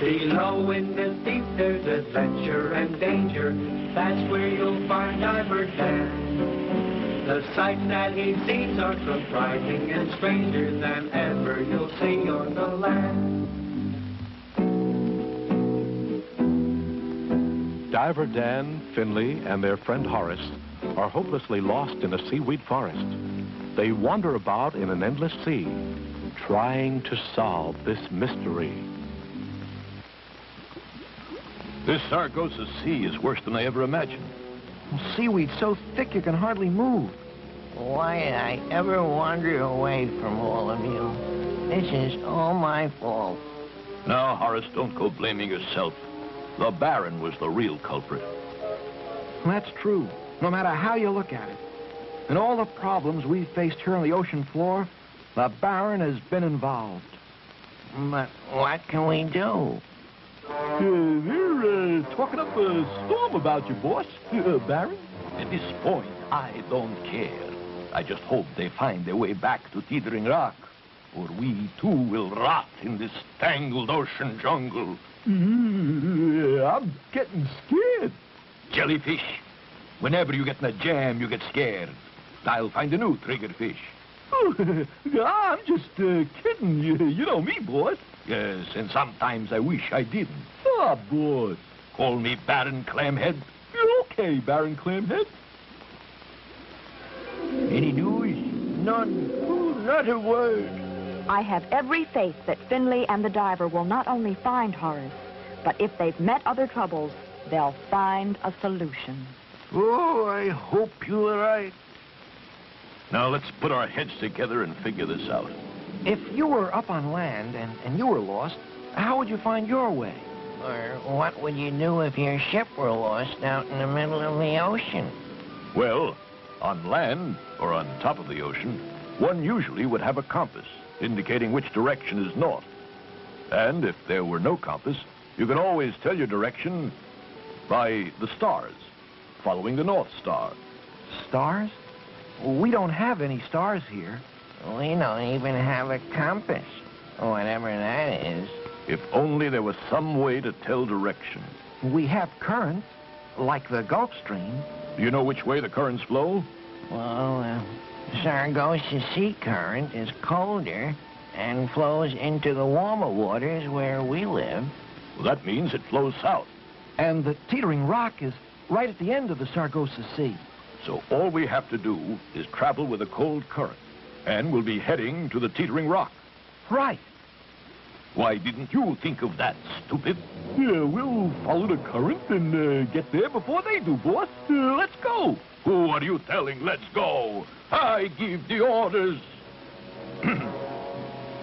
Below in the deep there's adventure and danger. That's where you'll find Diver Dan. The sights that he sees are surprising and stranger than ever you'll see on the land. Diver Dan, Finley, and their friend Horace are hopelessly lost in a seaweed forest. They wander about in an endless sea, trying to solve this mystery. This Sargasso Sea is worse than I ever imagined. Well, seaweed's so thick you can hardly move. Why did I ever wander away from all of you? This is all my fault. Now, Horace, don't go blaming yourself. The Baron was the real culprit. That's true, no matter how you look at it. In all the problems we've faced here on the ocean floor, the Baron has been involved. But what can we do? They're talking up a storm about you, boss, Baron. At this point, I don't care. I just hope they find their way back to Teetering Rock, or we too will rot in this tangled ocean jungle. I'm getting scared. Jellyfish. Whenever you get in a jam, you get scared. I'll find a new triggerfish. I'm just kidding. You know me, boss. Yes, and sometimes I wish I didn't. Ah, boss. Call me Baron Clamhead. Okay, Baron Clamhead. Any news? None. Oh, not a word. I have every faith that Finley and the diver will not only find Horace, but if they've met other troubles, they'll find a solution. Oh, I hope you're right. Now let's put our heads together and figure this out. If you were up on land and you were lost, how would you find your way? Or what would you do if your ship were lost out in the middle of the ocean? Well, on land or on top of the ocean, one usually would have a compass indicating which direction is north. And if there were no compass, you can always tell your direction by the stars, following the North Star. Stars? We don't have any stars here. We don't even have a compass, whatever that is. If only there was some way to tell direction. We have currents, like the Gulf Stream. Do you know which way the currents flow? Well, Sargasso Sea current is colder and flows into the warmer waters where we live. Well, that means it flows south. And the Teetering Rock is right at the end of the Sargasso Sea. So all we have to do is travel with a cold current, and we'll be heading to the Teetering Rock. Right. Why didn't you think of that, stupid? Yeah, we'll follow the current and get there before they do, boss. Let's go. Who are you telling, let's go? I give the orders.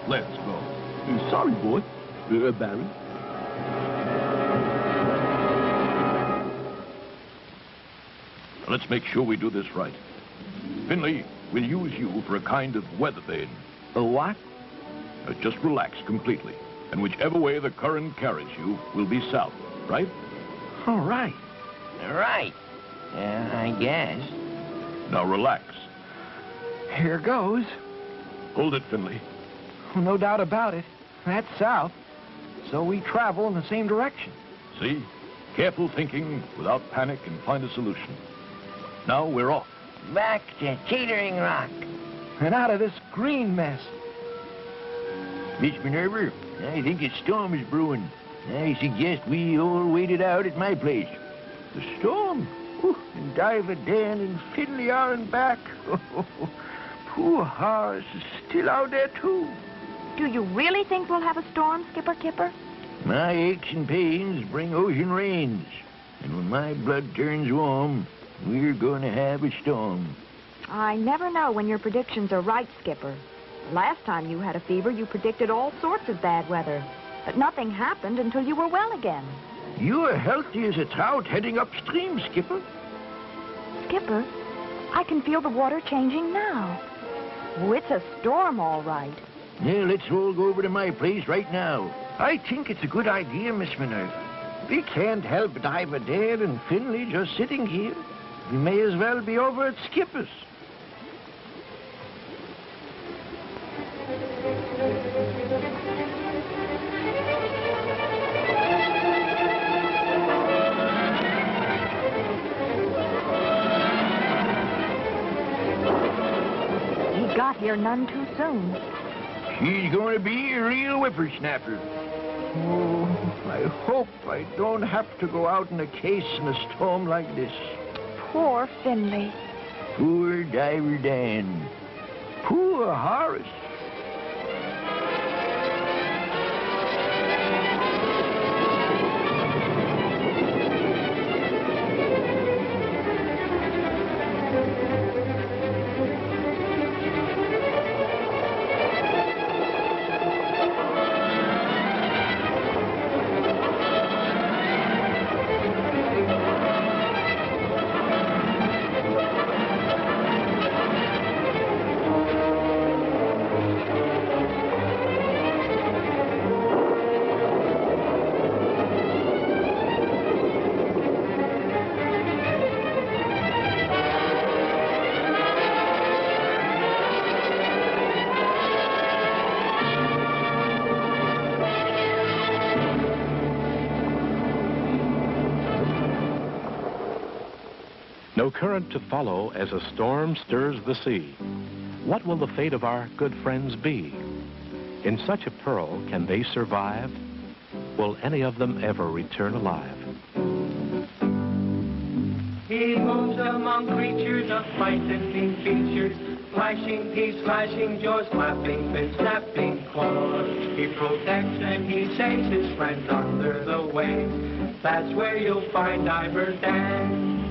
Let's go. Sorry, boss. Baron. Let's make sure we do this right. Finley, we'll use you for a kind of weather vane. A what? Just relax completely. And whichever way the current carries you will be south, right? All right. Right. I guess. Now relax. Here goes. Hold it, Finley. No doubt about it. That's south. So we travel in the same direction. See? Careful thinking without panic and find a solution. Now we're off. Back to Teetering Rock. And out of this green mess. Miss Minerva, I think a storm is brewing. I suggest we all wait it out at my place. The storm? And Diver Dan and Finley aren't back. Poor Horace is still out there, too. Do you really think we'll have a storm, Skipper Kipper? My aches and pains bring ocean rains. And when my blood turns warm, we're going to have a storm. I never know when your predictions are right, Skipper. Last time you had a fever, you predicted all sorts of bad weather. But nothing happened until you were well again. You're healthy as a trout heading upstream, Skipper. Skipper, I can feel the water changing now. Oh, it's a storm, all right. Yeah, let's all go over to my place right now. I think it's a good idea, Miss Minerva. We can't help Diver Dan and Finley just sitting here. We may as well be over at Skipper's. hear none too soon. She's going to be a real whippersnapper. Oh, I hope I don't have to go out in a case in a storm like this. Poor Finley. Poor Diver Dan. Poor Horace. No current to follow as a storm stirs the sea. What will the fate of our good friends be? In such a peril, can they survive? Will any of them ever return alive? He moves among creatures of frightening features, flashing teeth, slashing jaws, clapping fins, snapping claws. He protects and he saves his friends under the waves. That's where you'll find Diver Dan.